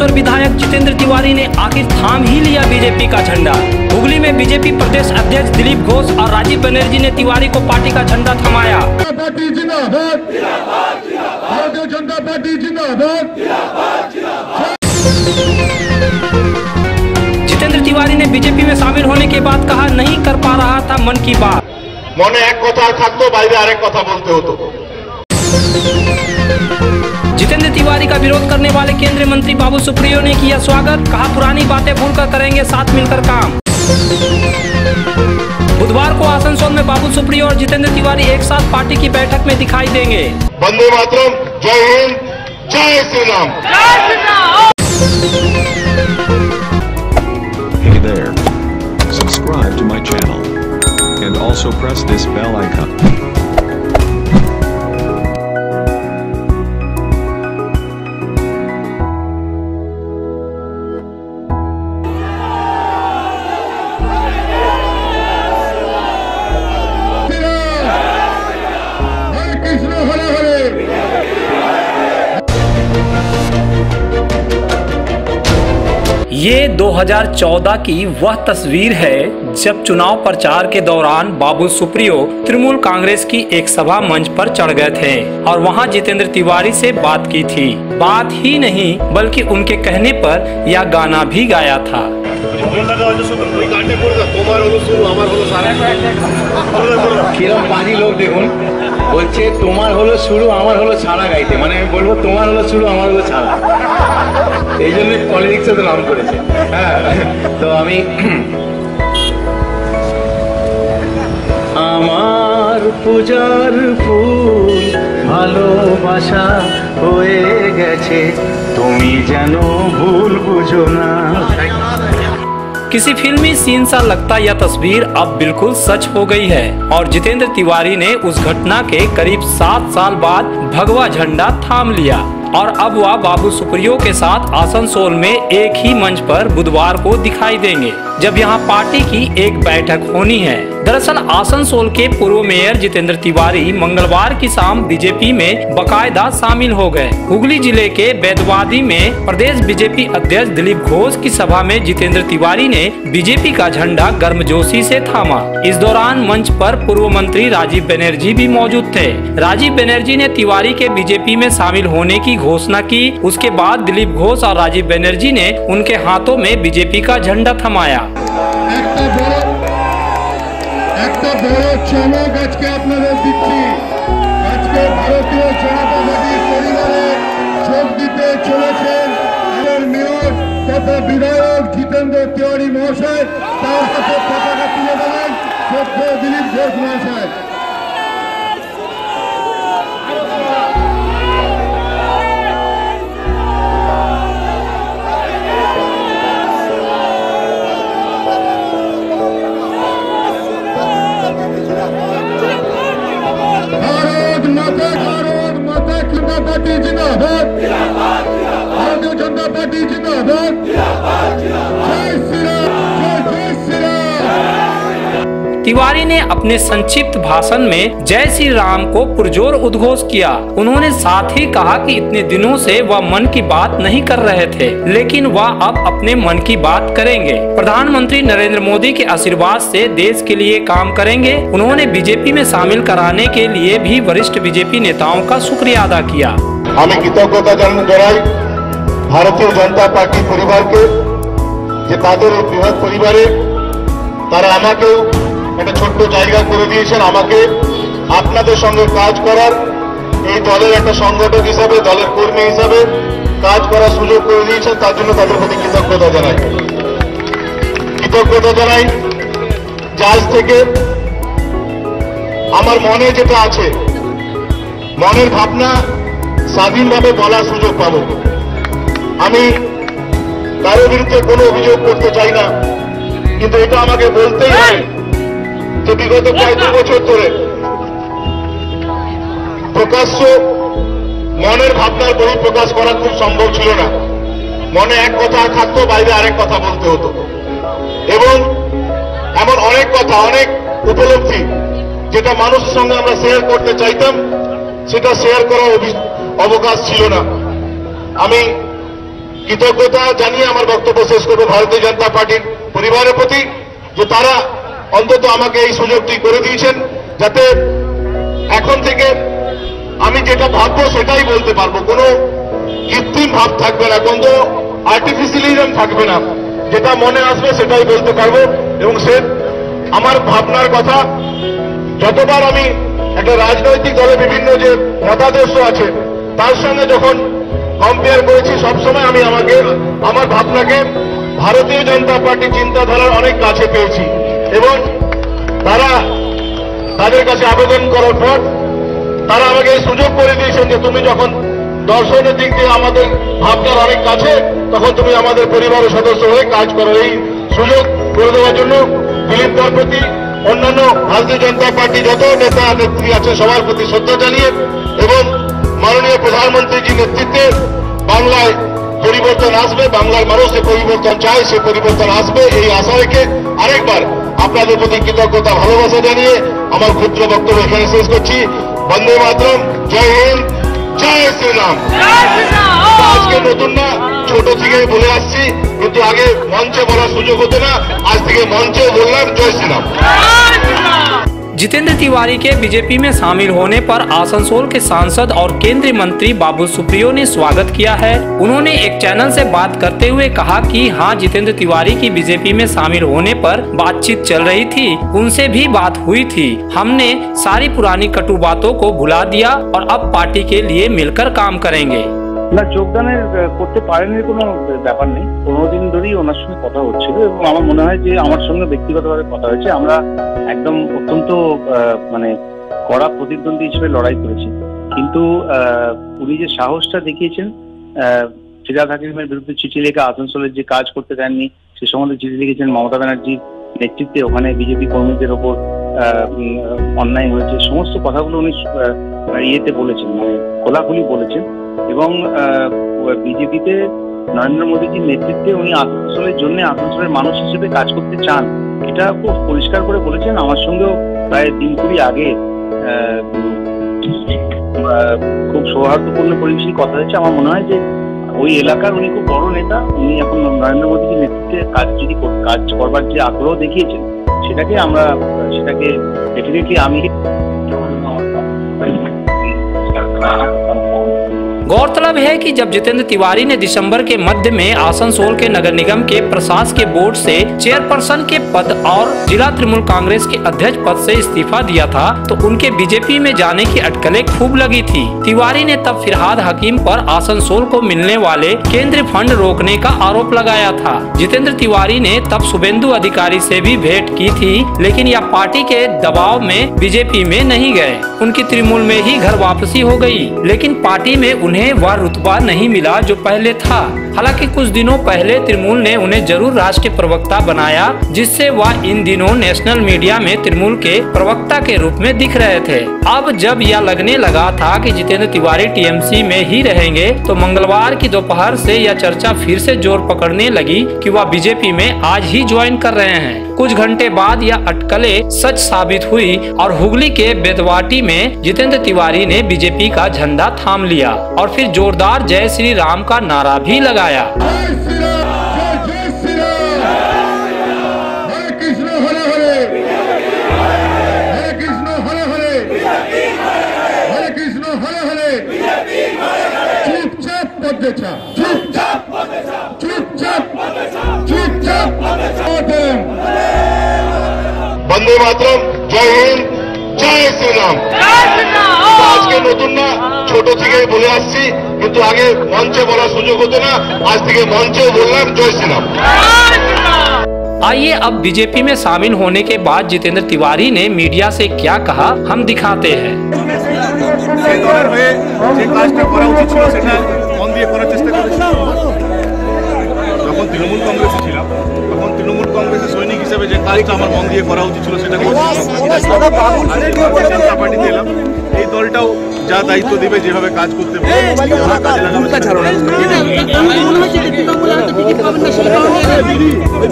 सदर विधायक जितेंद्र तिवारी ने आखिर थाम ही लिया बीजेपी का झंडा। हुगली में बीजेपी प्रदेश अध्यक्ष दिलीप घोष और राजीव बनर्जी ने तिवारी को पार्टी का झंडा थमाया। पार्टी जिंदाबाद, भारतीय जनता पार्टी जिंदाबाद। जितेंद्र तिवारी ने बीजेपी में शामिल होने के बाद कहा, नहीं कर पा रहा था मन की बात। মনে এক কথা থাকতো, বাইরে আরেক কথা বলতে হতো। जितेंद्र तिवारी का विरोध करने वाले केंद्रीय मंत्री बाबुल सुप्रियो ने किया स्वागत, कहा पुरानी बातें भूलकर करेंगे साथ मिलकर काम। बुधवार को आसनसोल में बाबुल सुप्रियो और जितेंद्र तिवारी एक साथ पार्टी की बैठक में दिखाई देंगे। वंदे मातरम, जय हिंद, जय Shri Ram. Hey there. Subscribe to my channel and also press this bell icon. ये 2014 की वह तस्वीर है जब चुनाव प्रचार के दौरान बाबुल सुप्रियो तृणमूल कांग्रेस की एक सभा मंच पर चढ़ गए थे और वहां जितेंद्र तिवारी से बात की थी। बात ही नहीं बल्कि उनके कहने पर यह गाना भी गाया था। পানি লোক দেখুন বলছে তোমার হলো শুরু আমার হলো ছাড়া গাইতে, মানে আমি বলবো তোমার হলো শুরু আমার হলো ছাড়া, এই জন্য পলিটিক্সে তো নাম করেছে। হ্যাঁ, তো আমি আমার পূজার ফুল ভালোবাসা হয়ে গেছে, তুমি যেন ভুল বুঝো না। किसी फिल्मी सीन सा लगता यह तस्वीर अब बिल्कुल सच हो गई है और जितेंद्र तिवारी ने उस घटना के करीब 7 साल बाद भगवा झंडा थाम लिया और अब वह बाबुल सुप्रियो के साथ आसनसोल में एक ही मंच पर बुधवार को दिखाई देंगे जब यहां पार्टी की एक बैठक होनी है। दरअसल आसनसोल के पूर्व मेयर जितेंद्र तिवारी मंगलवार की शाम बीजेपी में बाकायदा शामिल हो गए। हुगली जिले के बैदवादी में प्रदेश बीजेपी अध्यक्ष दिलीप घोष की सभा में जितेंद्र तिवारी ने बीजेपी का झंडा गर्मजोशी से थामा। इस दौरान मंच पर पूर्व मंत्री राजीव बनर्जी भी मौजूद थे। राजीव बनर्जी ने तिवारी के बीजेपी में शामिल होने की घोषणा की। उसके बाद दिलीप घोष और राजीव बनर्जी ने उनके हाथों में बीजेपी का झंडा थमाया। একটা বড় চমক আজকে আপনাদের দিচ্ছি। আজকে ভারতীয় জনতা পার্টির পরিবারে যোগ দিতে চলেছেন আমাদের মেয়র তথা বিধায়ক জিতেন্দ্র তিওয়ারি মহাশয়। তার হাতে পতাকা তুলে দেবেন সভ্য দিলীপ ঘোষ মহাশয়। पार्टी जिंदाबाद, भारतीय जनता पार्टी जिंदाबाद। जय श्री राम, जय श्री राम। तिवारी ने अपने संक्षिप्त भाषण में जय श्री राम को पुरजोर उद्घोष किया। उन्होंने साथ ही कहा कि इतने दिनों से वह मन की बात नहीं कर रहे थे, लेकिन वह अब अपने मन की बात करेंगे। प्रधानमंत्री नरेंद्र मोदी के आशीर्वाद से देश के लिए काम करेंगे। उन्होंने बीजेपी में शामिल कराने के लिए भी वरिष्ठ बीजेपी नेताओं का शुक्रिया अदा किया। আমি কৃতজ্ঞতা জানাই ভারতীয় জনতা পার্টি পরিবারকে যে তাদের এই বৃহৎ পরিবারে তারা আমাকেও একটা ছোট্ট জায়গা করে দিয়েছেন, আমাকে আপনাদের সঙ্গে কাজ করার, এই দলের একটা সংগঠক হিসাবে, দলের কর্মী হিসাবে কাজ করার সুযোগ করে দিয়েছেন। তার জন্য তাদের প্রতি কৃতজ্ঞতা জানাই। যে আজ থেকে আমার মনে যেটা আছে, মনের ভাবনা স্বাধীনভাবে বলার সুযোগ পাব। আমি কারো বিরুদ্ধে কোনো অভিযোগ করতে চাই না, কিন্তু এটা আমাকে বলতেই হয় যে বিগত প্রায় 2 বছর ধরে প্রকাশ্য মনের ভাবনার বহিঃপ্রকাশ করা খুব সম্ভব ছিল না। মনে এক কথা থাকতো, বাইরে আরেক কথা বলতে হতো এবং এমন অনেক কথা, অনেক উপলব্ধি যেটা মানুষের সঙ্গে আমরা শেয়ার করতে চাইতাম, সেটা শেয়ার করার অবকাশ ছিল না। আমি কৃতজ্ঞতা জানিয়ে আমার বক্তব্য শেষ করবো ভারতীয় জনতা পার্টির পরিবারের প্রতি, যে তারা অন্তত আমাকে এই সুযোগটি করে দিয়েছেন, যাতে এখন থেকে আমি যেটা ভাববো সেটাই বলতে পারবো, কোনো কৃত্রিম ভাব থাকবে না, কোনো আর্টিফিশিয়ালিজম থাকবে না, যেটা মনে আসবে সেটাই বলতে পারবো। এবং সে আমার ভাবনার কথা যতবার আমি একটা রাজনৈতিক দলে বিভিন্ন যে মতাদর্শ আছে তার সঙ্গে যখন কম্পেয়ার করেছি, সবসময় আমি আমার ভাবনাকে ভারতীয় জনতা পার্টির চিন্তাধারার অনেক কাছে পেয়েছি। এবং তাদের কাছে আবেদন করার পর তারা আমাকে এই সুযোগ করে দিয়েছেন যে তুমি যখন দর্শনের দিক দিয়ে আমাদের ভাবনার অনেক কাছে, তখন তুমি আমাদের পরিবারের সদস্য হয়ে কাজ করো। এই সুযোগ করে দেওয়ার জন্য দিলীপ দার প্রতি, অন্যান্য ভারতীয় জনতা পার্টি যত নেতা নেত্রী আছে সবার প্রতি শ্রদ্ধা জানিয়ে এবং মাননীয় প্রধানমন্ত্রীজির নেতৃত্বে বাংলায় পরিবর্তন আসবে, বাংলার মানুষ যে পরিবর্তন চায় সে পরিবর্তন আসবে, এই আশা রেখে আরেকবার আপনাদের প্রতি কৃতজ্ঞতা ভালোবাসা জানিয়ে আমার ক্ষুদ্র বক্তব্য এখানে শেষ করছি। বন্দে মাতরম, জয় হিন্দ, জয় শ্রীরাম। আজকে নতুন না, ছোট থেকেই বলে আসছি, কিন্তু আগে মঞ্চে বলার সুযোগ হতো না, আজ থেকে মঞ্চেও বললাম জয় শ্রীরাম। जितेंद्र तिवारी के बीजेपी में शामिल होने पर आसनसोल के सांसद और केंद्रीय मंत्री बाबुल सुप्रियो ने स्वागत किया है। उन्होंने एक चैनल से बात करते हुए कहा कि हाँ, जितेंद्र तिवारी की बीजेपी में शामिल होने पर बातचीत चल रही थी, उनसे भी बात हुई थी। हमने सारी पुरानी कटु बातों को भुला दिया और अब पार्टी के लिए मिलकर काम करेंगे। না, যোগদানের করতে পারেনি কোনো ব্যাপার নেই। 15 দিন ধরেই ওনার সঙ্গে কথা হচ্ছিল এবং আমার মনে হয় যে আমার সঙ্গে ব্যক্তিগতভাবে কথা হয়েছে। আমরা একদম অত্যন্ত মানে কড়া প্রতিদ্বন্দ্বী হিসেবে লড়াই করেছি, কিন্তু উনি যে সাহসটা দেখিয়েছেন, ফিরহাদ হাকিমের বিরুদ্ধে চিঠি লেখা, আসানসোলের যে কাজ করতে দেননি সে সম্বন্ধে চিঠি লিখেছেন, মমতা ব্যানার্জির নেতৃত্বে ওখানে বিজেপি কর্মীদের ওপর অন্যায় হয়েছে, সমস্ত কথাগুলো উনি ইয়েতে বলেছেন, মানে খোলাখুলি বলেছেন। এবং বিজেপিতে নরেন্দ্র মোদীজির নেতৃত্বে উনি আসানসোলের জন্য, আসানসোলের মানুষ হিসেবে কাজ করতে চান, এটা খুব পরিষ্কার করে বলেছেন। আমার সঙ্গেও প্রায় 3-20 আগে খুব সৌহার্দ্যপূর্ণ পরিবেশে কথা হয়েছে। আমার মনে হয় যে ওই এলাকার উনি খুব বড় নেতা, উনি এখন নরেন্দ্র মোদীজির নেতৃত্বে কাজ করবার যে আগ্রহ দেখিয়েছেন, সেটাকে ডেফিনেটলি আমি गौरतलब है कि जब जितेंद्र तिवारी ने दिसंबर के मध्य में आसनसोल के नगर निगम के प्रशासकीय बोर्ड से चेयरपर्सन के पद और जिला तृणमूल कांग्रेस के अध्यक्ष पद से इस्तीफा दिया था, तो उनके बीजेपी में जाने की अटकलें खूब लगी थी। तिवारी ने तब फिरहाद हकीम पर आसनसोल को मिलने वाले केंद्रीय फंड रोकने का आरोप लगाया था। जितेंद्र तिवारी ने तब शुभेंदु अधिकारी से भी भेंट की थी, लेकिन यह पार्टी के दबाव में बीजेपी में नहीं गए। उनकी तृणमूल में ही घर वापसी हो गई, लेकिन पार्टी में उन्हें वह रुतबा नहीं मिला जो पहले था। हालांकि कुछ दिनों पहले तृणमूल ने उन्हें जरूर राष्ट्रीय प्रवक्ता बनाया, जिससे वह इन दिनों नेशनल मीडिया में तृणमूल के प्रवक्ता के रूप में दिख रहे थे। अब जब यह लगने लगा था कि जितेंद्र तिवारी टीएमसी में ही रहेंगे, तो मंगलवार की दोपहर से यह चर्चा फिर से जोर पकड़ने लगी कि वह बीजेपी में आज ही ज्वाइन कर रहे हैं। कुछ घंटे बाद यह अटकलें सच साबित हुई और हुगली के बेतवाटी में जितेंद्र तिवारी ने बीजेपी का झंडा थाम लिया और फिर जोरदार जय श्री राम का नारा भी लगाया। বন্দে মাতরম, জয় হিন্দ, জয় শ্রীরাম। আজকে নতুন না, ছোট থেকেই বলে আসছি, কিন্তু আগে মঞ্চে বলার সুযোগ হতো না, আজ থেকে মঞ্চেও বললাম জয় শ্রীরাম। आइए अब बीजेपी में शामिल होने के बाद जितेंद्र तिवारी ने मीडिया से क्या कहा, हम दिखाते हैं। যখন তৃণমূল কংগ্রেসে ছিলাম, তখন তৃণমূল কংগ্রেসের সৈনিক হিসেবে যে কাজটা আমার মন দিয়ে করা উচিত ছিল সেটা জনতা পার্টিতে এলাম। এই দলটাও যা দায়িত্ব দেবে, যেভাবে কাজ করতে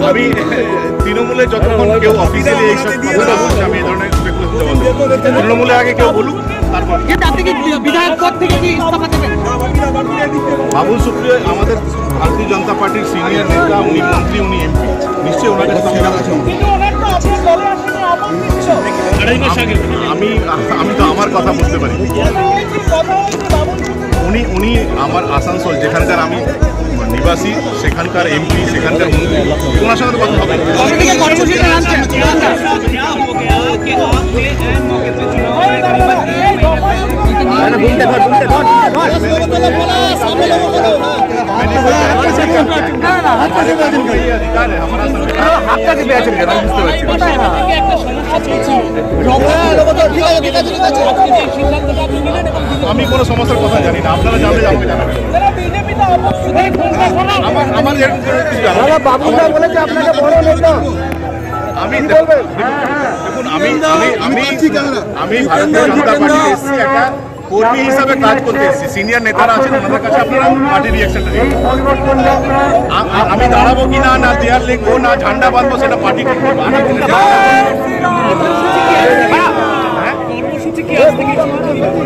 আমি তৃণমূলে যতক্ষণ কেউ অফিসিয়ালি এইসব কথা বলছে আমি এই ধরনের স্পেকুলেশন জবাব দেবো। তৃণমূলে আগে কেউ বলুক তারপর। বাবুল সুপ্রিয় আমাদের ভারতীয় জনতা পার্টির সিনিয়র নেতা, উনি মন্ত্রী, উনি এমপি, নিশ্চয়ই ওনার কাছে আমি তো আমার কথা বুঝতে পারি। উনি আমার আসানসোল যেখানকার আমি নিবাসী, সেখানকার এমপি, সেখানকার মন্ত্রী, ওনার সঙ্গে কথা হবে। আমি কোনো সমস্যার কথা জানি না, আপনারা জানলে জানবেন। আমি ভারতীয় জনতা পার্টি এসেছি একটা কর্মী হিসাবে কাজ করতে এসেছি। সিনিয়র নেতারা আছেন, ওনাদের কাছে আপনারা পার্টি রিয়াকশনটা দিন। আমি দাঁড়াবো কিনা, না দেয়াল লিখবো, না ঝান্ডা বাঁধবো, সেটা পার্টি ঠিক করবো।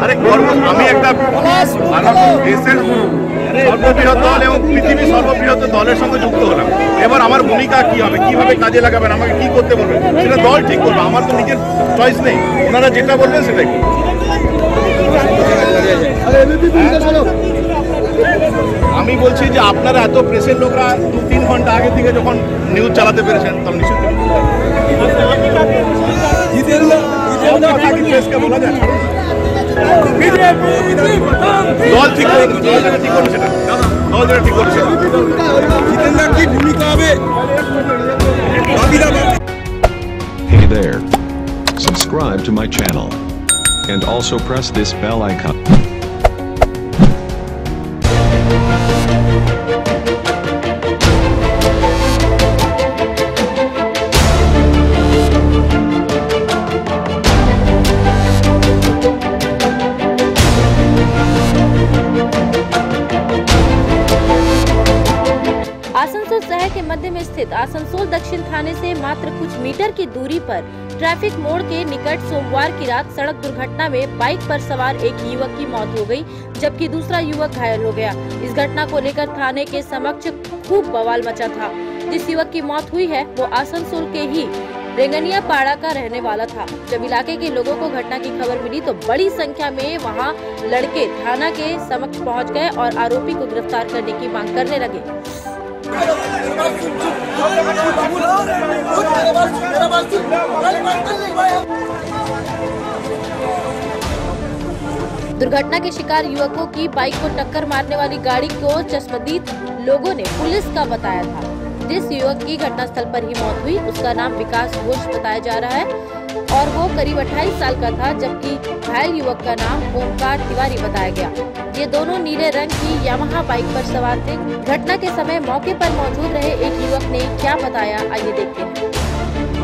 আরে আমি একটা দেশের সর্ববৃহৎ দল এবং পৃথিবীর সর্ববৃহৎ দলের সঙ্গে যুক্ত হলাম। এবার আমার ভূমিকা কি হবে, কিভাবে কাজে লাগাবেন, আমাকে কি করতে বলবেন, সেটা দল ঠিক করবে। আমার তো নিজের চয়েস নেই, ওনারা যেটা বলবেন সেটাই। আমি বলছি যে আপনারা এত প্রেসের লোকরা 2-3 ঘন্টা আগে থেকে যখন নিউজ চালাতে পেরেছেন, তখন নিশ্চয়ই বলা যায় দল ঠিক করবে, দল ঠিক করবে সেটা, দল যেটা ঠিক করবে সেটা। কি ভূমিকা হবে? Hey there. Subscribe to my channel. And also press this bell icon. Asansol शहर के मध्य में स्थित आसनसोल दक्षिण थाने से मात्र कुछ मीटर की दूरी पर ट्रैफिक मोड़ के निकट सोमवार की रात सड़क दुर्घटना में बाइक पर सवार एक युवक की मौत हो गई, जबकि दूसरा युवक घायल हो गया। इस घटना को लेकर थाने के समक्ष खूब बवाल मचा था। जिस युवक की मौत हुई है वो आसनसोल के ही रेंगनिया पाड़ा का रहने वाला था। जब इलाके के लोगों को घटना की खबर मिली तो बड़ी संख्या में वहां लड़के थाना के समक्ष पहुंच गए और आरोपी को गिरफ्तार करने की मांग करने लगे। दुर्घटना के शिकार युवकों की बाइक को टक्कर मारने वाली गाड़ी को चश्मदीद लोगों ने पुलिस का बताया था। जिस युवक की घटनास्थल पर ही मौत हुई उसका नाम विकास घोष बताया जा रहा है और वो करीब 28 साल का था, जबकि घायल युवक का नाम ओमकार तिवारी बताया गया। ये दोनों नीले रंग की यामाहा बाइक पर सवार थे। घटना के समय मौके पर मौजूद रहे एक युवक ने क्या बताया, आइए देखते हैं।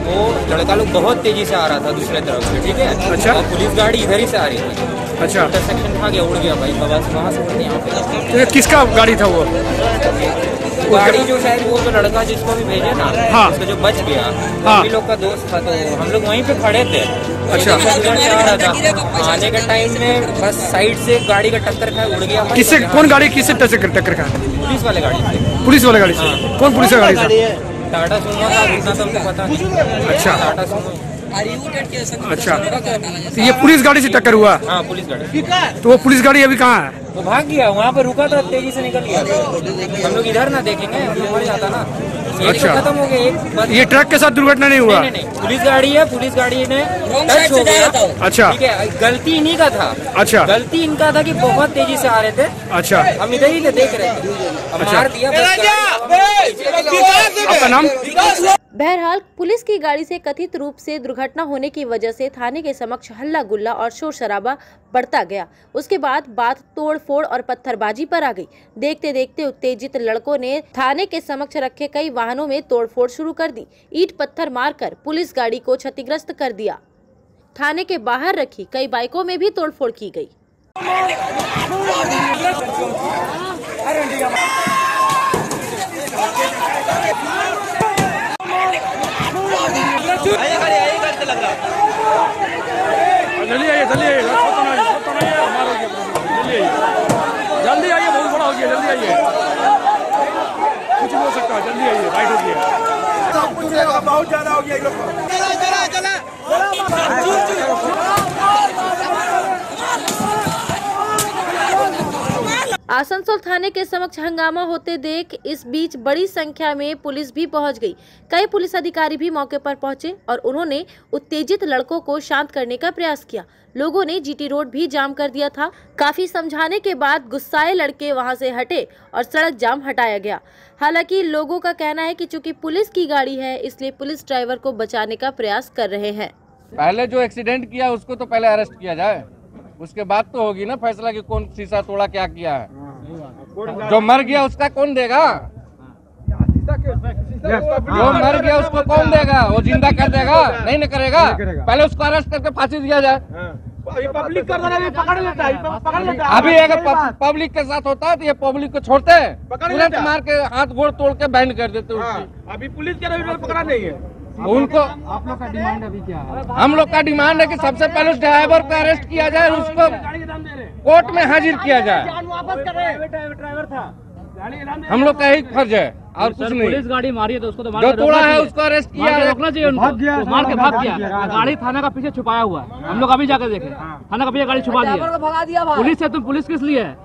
वो लड़का लोग बहुत तेजी से आ रहा था दूसरे तरफ से, ठीक है। अच्छा। और पुलिस गाड़ी इधर ही से आ रही थी। अच्छा। इंटरसेक्शन खा गया, उड़ गया बाइक, वहाँ से उड़ गया यहाँ पे। किसका गाड़ी था वो? गाड़ी जो शायद वो जो लड़का जिसको भी भेजे ना, हाँ, उसका जो बच गया, हम लोग का दोस्त था, तो हम लोग वहीं पे खड़े थे। अच्छा। आ रहा था, आने के टाइम में बस साइड से गाड़ी का टक्कर खाया, उड़ गया। किससे, कौन गाड़ी किससे टक्कर खाया? पुलिस वाले गाड़ी से। पुलिस वाले गाड़ी से? कौन पुलिस वाली गाड़ी से? टाटा सुमो था, इतना तो हमको पता नहीं। अच्छा। टाटा सुमो। अच्छा, तो ये पुलिस गाड़ी से टक्कर हुआ? हाँ, पुलिस गाड़ी। तो वो पुलिस गाड़ी अभी कहाँ है? वो भाग गया, वहाँ पर रुका था, तेजी से निकल गया। हम लोग इधर ना देखेंगे, मर जाता ना। अच्छा, खत्म हो गया। ये ट्रक के साथ दुर्घटना नहीं हुआ? नहीं, पुलिस गाड़ी है, पुलिस गाड़ी ने टच हो गया। अच्छा, ठीक है, गलती इन्हीं का था। अच्छा, गलती इनका था कि बहुत तेजी से आ रहे थे। अच्छा, हम इधर ही देख रहे थे, अब मार दिया। आपका नाम? बहरहाल पुलिस की गाड़ी से कथित रूप से दुर्घटना होने की वजह से थाने के समक्ष हल्ला गुल्ला और शोर शराबा बढ़ता गया। उसके बाद बात तोड़ फोड़ और पत्थरबाजी पर आ गई। देखते देखते उत्तेजित लड़कों ने थाने के समक्ष रखे कई वाहनों में तोड़फोड़ शुरू कर दी। ईंट पत्थर मारकर पुलिस गाड़ी को क्षतिग्रस्त कर दिया। थाने के बाहर रखी कई बाइकों में भी तोड़फोड़ की गई। जल्दी आइए, जल्दी आइए, जल्दी आइए, बहुत बड़ा हो गया, जल्दी आइए, कुछ नहीं हो सकता, जल्दी आइए, राइट हो गया, बहुत ज्यादा हो गया। आसनसोल थाने के समक्ष हंगामा होते देख इस बीच बड़ी संख्या में पुलिस भी पहुंच गई। कई पुलिस अधिकारी भी मौके पर पहुंचे और उन्होंने उत्तेजित लड़कों को शांत करने का प्रयास किया। लोगों ने जीटी रोड भी जाम कर दिया था। काफी समझाने के बाद गुस्साए लड़के वहां से हटे और सड़क जाम हटाया गया। हालांकि लोगों का कहना है कि चूंकि पुलिस की गाड़ी है इसलिए पुलिस ड्राइवर को बचाने का प्रयास कर रहे हैं। पहले जो एक्सीडेंट किया उसको तो पहले अरेस्ट किया जाए, उसके बाद तो होगी ना फैसला कि कौन शीशा तोड़ा, क्या किया है। जो मर गया उसका कौन देगा? जो मर गया उसको कौन देगा? वो जिंदा कर देगा? नहीं न करेगा। पहले उसको अरेस्ट करके फांसी दिया जाए। पब्लिक पकड़ लेता है, अभी अगर पब्लिक के साथ होता है तो ये पब्लिक को छोड़ते हैं, तुरंत मार के हाथ गोड़ तोड़ के बैंड कर देते उसकी। अभी पुलिस के पकड़ा नहीं है। उनको आप लोग का डिमांड अभी क्या है? हम लोग का डिमांड है कि सबसे पहले उस ड्राइवर को अरेस्ट किया जाए, उसको कोर्ट में हाजिर किया जाए। ड्राइवर था, हम लोग का यही फर्ज है और कुछ नहीं। पुलिस गाड़ी मारी है तो उसको तो जो तोड़ा है उसको अरेस्ट किया है, रोकना चाहिए उनको। मार के भाग गया, गाड़ी थाना का पीछे छुपाया हुआ है। हम लोग अभी जाकर देखे, थाना का पीछे गाड़ी छुपा दिया। पुलिस है, तुम पुलिस किस लिए है?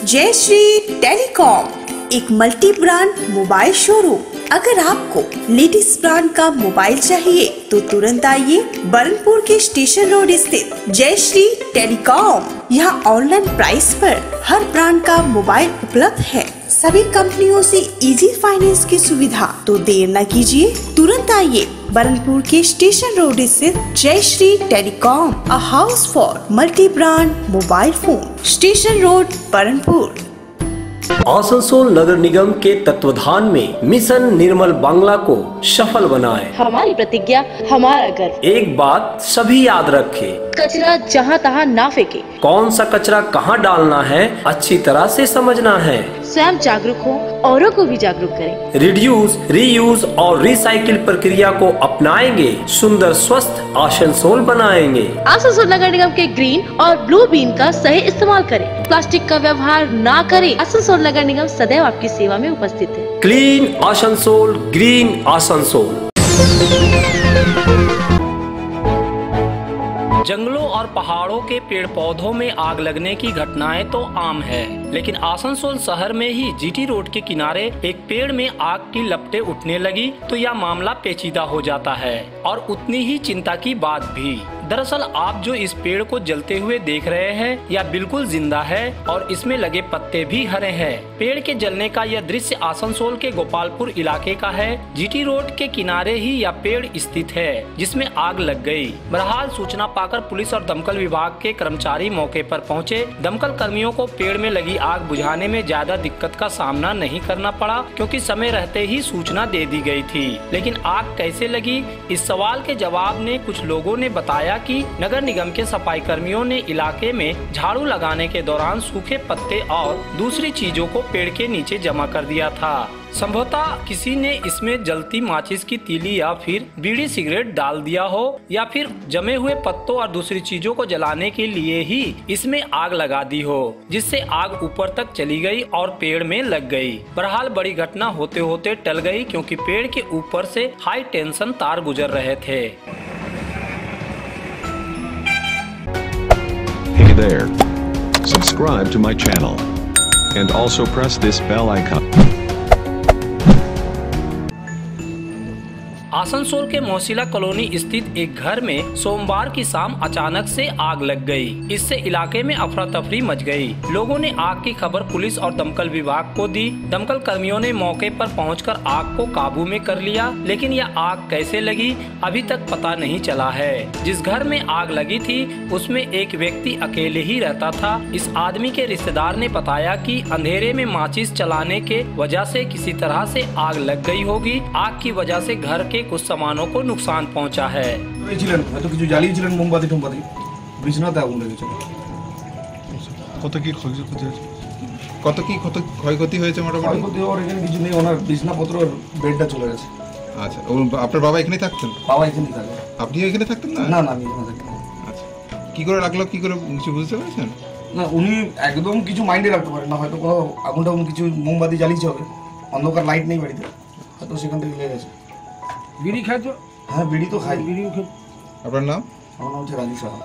जय श्री टेलीकॉम एक मल्टी ब्रांड मोबाइल शोरूम। अगर आपको लेटेस्ट ब्रांड का मोबाइल चाहिए तो तुरंत आइए बरनपुर के स्टेशन रोड स्थित जय श्री टेलीकॉम। यहाँ ऑनलाइन प्राइस पर हर ब्रांड का मोबाइल उपलब्ध है। सभी कंपनियों से इजी फाइनेंस की सुविधा। तो देर न कीजिए, तुरंत आइए बरनपुर के स्टेशन रोड स्थित Jai Shri telecom, a house for multi brand mobile phone, station road Burnpur. Asansol नगर निगम के तत्वाधान में मिशन निर्मल बांग्ला को सफल बनाएं। हमारी प्रतिज्ञा, हमारा गर्व। एक बात सभी याद रखें, कचरा जहाँ तहाँ ना फेंके। कौन सा कचरा कहाँ डालना है अच्छी तरह से समझना है। स्वयं जागरूक हो, औरों को भी जागरूक करें। रिड्यूस, रीयूज और रिसाइकिल प्रक्रिया को अपनाएंगे, सुंदर स्वस्थ आसनसोल बनाएंगे। आसनसोल नगर निगम के ग्रीन और ब्लू बीन का सही इस्तेमाल करें। प्लास्टिक का व्यवहार ना करें। आसनसोल नगर निगम सदैव आपकी सेवा में उपस्थित है। Clean Asansol, green Asansol. जंगलों और पहाड़ों के पेड़ पौधों में आग लगने की घटनाएं तो आम है, लेकिन आसनसोल शहर में ही जीटी रोड के किनारे एक पेड़ में आग की लपटें उठने लगी तो यह मामला पेचीदा हो जाता है और उतनी ही चिंता की बात भी। दरअसल आप जो इस पेड़ को जलते हुए देख रहे हैं यह बिल्कुल जिंदा है और इसमें लगे पत्ते भी हरे हैं। पेड़ के जलने का यह दृश्य आसनसोल के गोपालपुर इलाके का है। जीटी रोड के किनारे ही यह पेड़ स्थित है जिसमें आग लग गई। बहरहाल सूचना पाकर पुलिस और दमकल विभाग के कर्मचारी मौके पर पहुंचे। दमकल कर्मियों को पेड़ में लगी आग बुझाने में ज्यादा दिक्कत का सामना नहीं करना पड़ा क्योंकि समय रहते ही सूचना दे दी गई थी। लेकिन आग कैसे लगी, इस सवाल के जवाब में कुछ लोगों ने बताया कि नगर निगम के सफाई कर्मियों ने इलाके में झाड़ू लगाने के दौरान सूखे पत्ते और दूसरी चीजों को पेड़ के नीचे जमा कर दिया था। संभवतः किसी ने इसमें जलती माचिस की तीली या फिर बीड़ी सिगरेट डाल दिया हो या फिर जमे हुए पत्तों और दूसरी चीजों को जलाने के लिए ही इसमें आग लगा दी हो, जिससे आग ऊपर तक चली गई और पेड़ में लग गई। बहरहाल बड़ी घटना होते होते टल गई क्योंकि पेड़ के ऊपर से हाई टेंशन तार गुजर रहे थे। Hey there. Subscribe to my channel. And also press this bell icon. Asansol के मौसिला कॉलोनी स्थित एक घर में सोमवार की शाम अचानक से आग लग गई। इससे इलाके में अफरा तफरी मच गई। लोगों ने आग की खबर पुलिस और दमकल विभाग को दी। दमकल कर्मियों ने मौके पर पहुंचकर आग को काबू में कर लिया, लेकिन यह आग कैसे लगी अभी तक पता नहीं चला है। जिस घर में आग लगी थी उसमें एक व्यक्ति अकेले ही रहता था। इस आदमी के रिश्तेदार ने बताया कि अंधेरे में माचिस चलाने के वजह से किसी तरह से आग लग गई होगी। आग की वजह से घर के कुछ सामानों को नुकसान पहुंचा है। मोमबाती टोमबाती बिजनाते आগুন লেগেছিল। কত কি ক্ষয়ক্ষতি হয়েছে? মোটামুটি ক্ষয়ক্ষতি ওর এখানে কিছু নেই, ওনার বিছনাপত্র বেডটা চলে গেছে। আচ্ছা, আপনার বাবা এখানেই থাকতেন? বাবা এখানেই থাকে। আপনিও এখানে থাকতেন না? না না, আমি এখানে থাকি না। আচ্ছা, কি করে লাগলো, কি করে কিছু বুঝতে পেরেছেন? না, উনি একদম কিছু মাইন্ডে রাখতে পারেন না, হয়তো কোনো আগুন টাগুন কিছু মোমবাতি জ্বালিয়েছে হবে, অন্ধকার লাইট নেই বাড়িতে, হয়তো সেখান থেকে লেগে গেছে। বিড়ি খাচ্ছ? হ্যাঁ, বিড়ি তো খাই। বিড়িও খাই। আপনার নাম? আমার নাম হচ্ছে রাজু সাহা।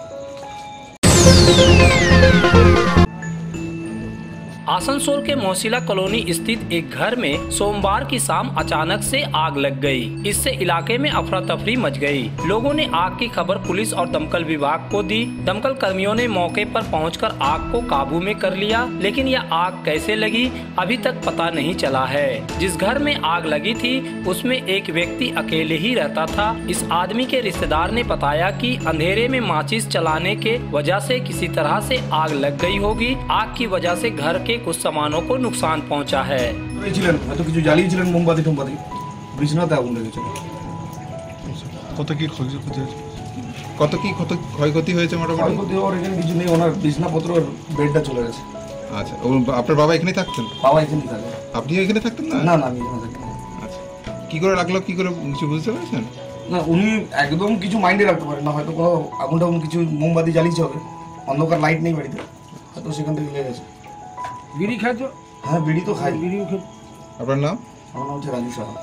आसनसोल के मौसिला कॉलोनी स्थित एक घर में सोमवार की शाम अचानक से आग लग गई। इससे इलाके में अफरा तफरी मच गई। लोगों ने आग की खबर पुलिस और दमकल विभाग को दी। दमकल कर्मियों ने मौके पर पहुंचकर आग को काबू में कर लिया, लेकिन यह आग कैसे लगी अभी तक पता नहीं चला है। जिस घर में आग लगी थी उसमें एक व्यक्ति अकेले ही रहता था। इस आदमी के रिश्तेदार ने बताया कि अंधेरे में माचिस चलाने के वजह से किसी तरह से आग लग गई होगी। आग की वजह से घर के कुछ सामानों को नुकसान पहुंचा है। হয়তো কিছু জ্বালিয়েছিলেন মোমবাতি টোমবাতি, বিছানাতে আগুন লেগেছিল। কত কি ক্ষয়ক্ষতি হয়েছে মোটামুটি? ক্ষয়ক্ষতি হওয়ার এখানে কিছু নেই, ওনার বিছনাপত্র বেডটা চলে গেছে। আচ্ছা, আপনার বাবা এখানেই থাকতেন? বাবা এখানেই থাকে। আপনিও এখানে থাকতেন না? না না, আমি এখানে থাকি না। আচ্ছা, কি করে লাগলো, কি করে কিছু বুঝতে পেরেছেন? না, উনি একদম কিছু মাইন্ডে রাখতে পারেন না, হয়তো কোনো আগুন টাগুন কিছু মোমবাতি জ্বালিয়েছে হবে, অন্ধকার লাইট নেই বাড়িতে, হয়তো সেখান থেকে লেগে গেছে। বিড়ি খাচ্ছ? হ্যাঁ, বিড়ি তো খাই। বিড়িও খাই। আপনার নাম? আমার নাম হচ্ছে রাজু সাহা।